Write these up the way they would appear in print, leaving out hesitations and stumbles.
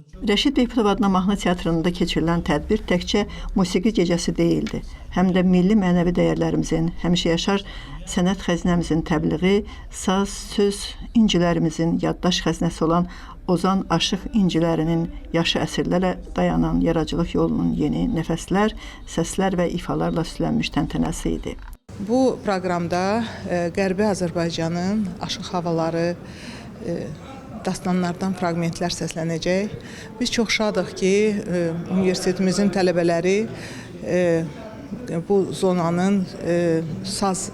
Rəşid Beyputov adına mahnı teatrında keçirilən tədbir təkcə musiqi gecəsi deyildi. Həm də milli mənəvi dəyərlərimizin, həmişəyaşar sənət xəzinəmizin təbliği, saz, söz incilərimizin yaddaş xəzinəsi olan Ozan Aşıq incilərinin yaşı əsrlərlə dayanan yaradıcılıq yolunun yeni nəfəslər, səslər və ifalarla süslənmiş təntənəsi idi. Bu proqramda Qərbi Azərbaycanın aşıq havaları, dastanlardan fraqmentlər səslənəcək. Biz çox şadıq ki, universitetimizin tələbələri bu zonanın saz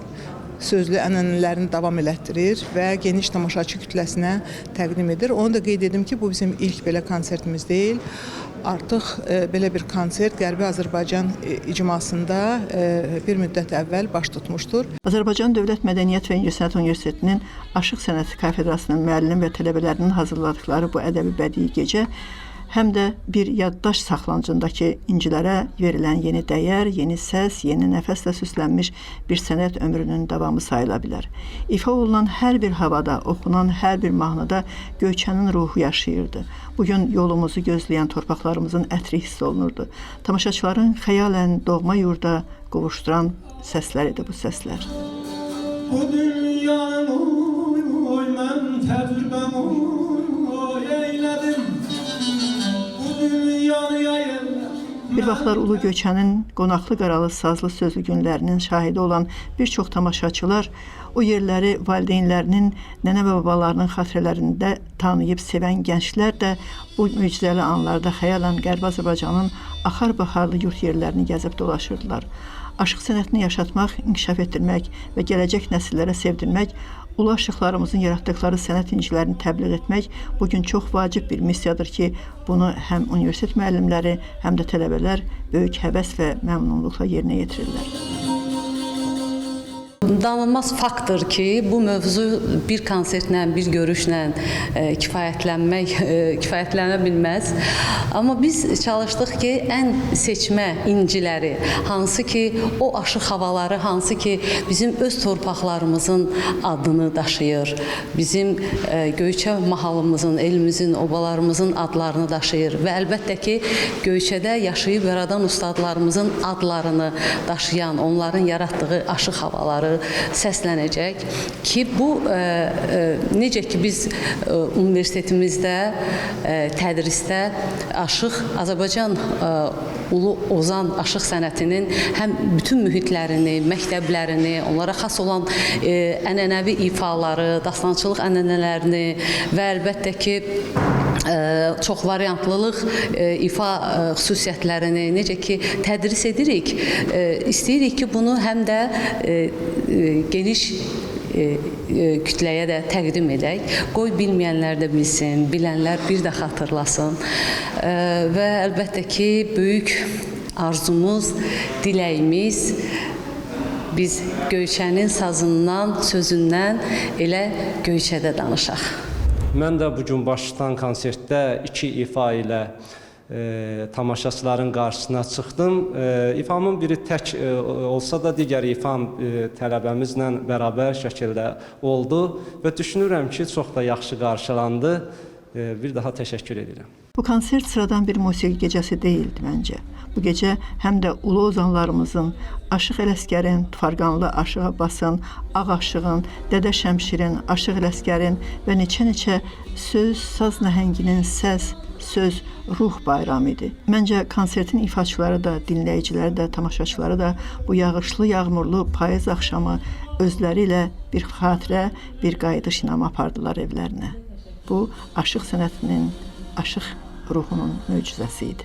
sözlü ənənələrini davam elətdirir və geniş tamaşaçı kütləsinə təqdim edir. Onu da qeyd edim ki, bu bizim ilk belə konsertimiz deyil. Artıq belə bir konsert Qərbi Azərbaycan icmasında bir müddət əvvəl baş tutmuşdur. Azərbaycan Dövlət Mədəniyyət və İncəsənət Universitetinin Aşıq Sənəti Kafedrasının müəllim və tələbələrinin hazırladıkları bu ədəbi bədii gecə həm də bir yaddaş saxlancındakı incilərə verilən yeni dəyər, yeni səs, yeni nəfəslə süslənmiş bir sənət ömrünün davamı sayıla bilər. İfa olunan hər bir havada, oxunan hər bir mahnıda Göyçənin ruhu yaşayırdı. Bugün yolumuzu gözləyən torpaqlarımızın ətri hiss olunurdu. Tamaşaçıların xəyalən doğma yurda qovuşduran səslər idi bu səslər. Bu dünyanın oy, mən təcrübəm oy, eylədim. Bir vaxtlar Ulu Göyçənin qonaqlı qaralı sazlı sözlü günlərinin şahidi olan bir çox tamaşaçılar o yerləri valideynlərinin, nənə və babalarının xatirələrində tanıyıb sevən gənclər də bu mücizəli anlarda xəyalən Qərbi Azərbaycanın axar-baxarlı yurt yerlərini gəzib dolaşırdılar. Aşıq sənətini yaşatmaq, inkişaf etdirmək və gələcək nəsillərə sevdirmək, ulu aşıqlarımızın yaratdıqları sənət incilərini təbliğ etmək bugün çox vacib bir missiyadır ki, bunu həm universitet müəllimləri, həm də tələbələr böyük həvəs və məmnunluqla yerinə yetirirlər. Danılmaz faktdır ki, bu mövzu bir konsertlə, bir görüşlə kifayətlənə bilməz. Amma biz çalışdıq ki, ən seçmə inciləri, hansı ki, o aşıq havaları, hansı ki, bizim öz torpaqlarımızın adını daşıyır, bizim Göyçə mahalımızın, elimizin, obalarımızın adlarını daşıyır və əlbəttə ki, Göyçədə yaşayıb yaradan ustadlarımızın adlarını daşıyan, onların yaratdığı aşıq havaları səslənəcək ki, bu necə ki biz universitetimizdə, tədrisdə aşıq Azərbaycan Ulu Ozan aşıq sənətinin həm bütün mühitlərini, məktəblərini, onlara xas olan ənənəvi ifaları, dastançılıq ənənələrini və əlbəttə ki çox variantlılıq ifa xüsusiyyətlərini necə ki tədris edirik, istəyirik ki, bunu həm də geniş kütləyə də təqdim edək. Qoy bilməyənlər də bilsin, bilənlər bir də xatırlasın və əlbəttə ki, böyük arzumuz, diləyimiz biz Göyçənin sazından, sözündən elə Göyçədə danışaq. Mən də bugün başlayan konsertdə 2 ifa ilə tamaşaçıların qarşısına çıxdım. İfamın biri tək olsa da digər ifam tələbəmizlə bərabər şəkildə oldu və düşünürəm ki, çox da yaxşı qarşılandı. Bir daha təşəkkür edirəm. Bu konsert sıradan bir musiqi gecəsi deyildi məncə. Bu gecə həm də ulu ozanlarımızın, Aşıq Ələsgərin, Tufarqanlı Aşıq Abbasın, Ağ Aşığın, Dədə Şəmşirin, Aşıq Ələsgərin və neçə-neçə söz, saz nəhənginin səs, söz, ruh bayramı idi. Məncə konsertin ifaçıları da, dinləyiciləri də, tamaşaçıları da bu yağışlı, yağmurlu payız axşamı özləri ilə bir xatirə, bir qayıdış inamı apardılar evlərinə. Bu, aşıq sənətinin, aşıq ruhunun möcüzəsi idi.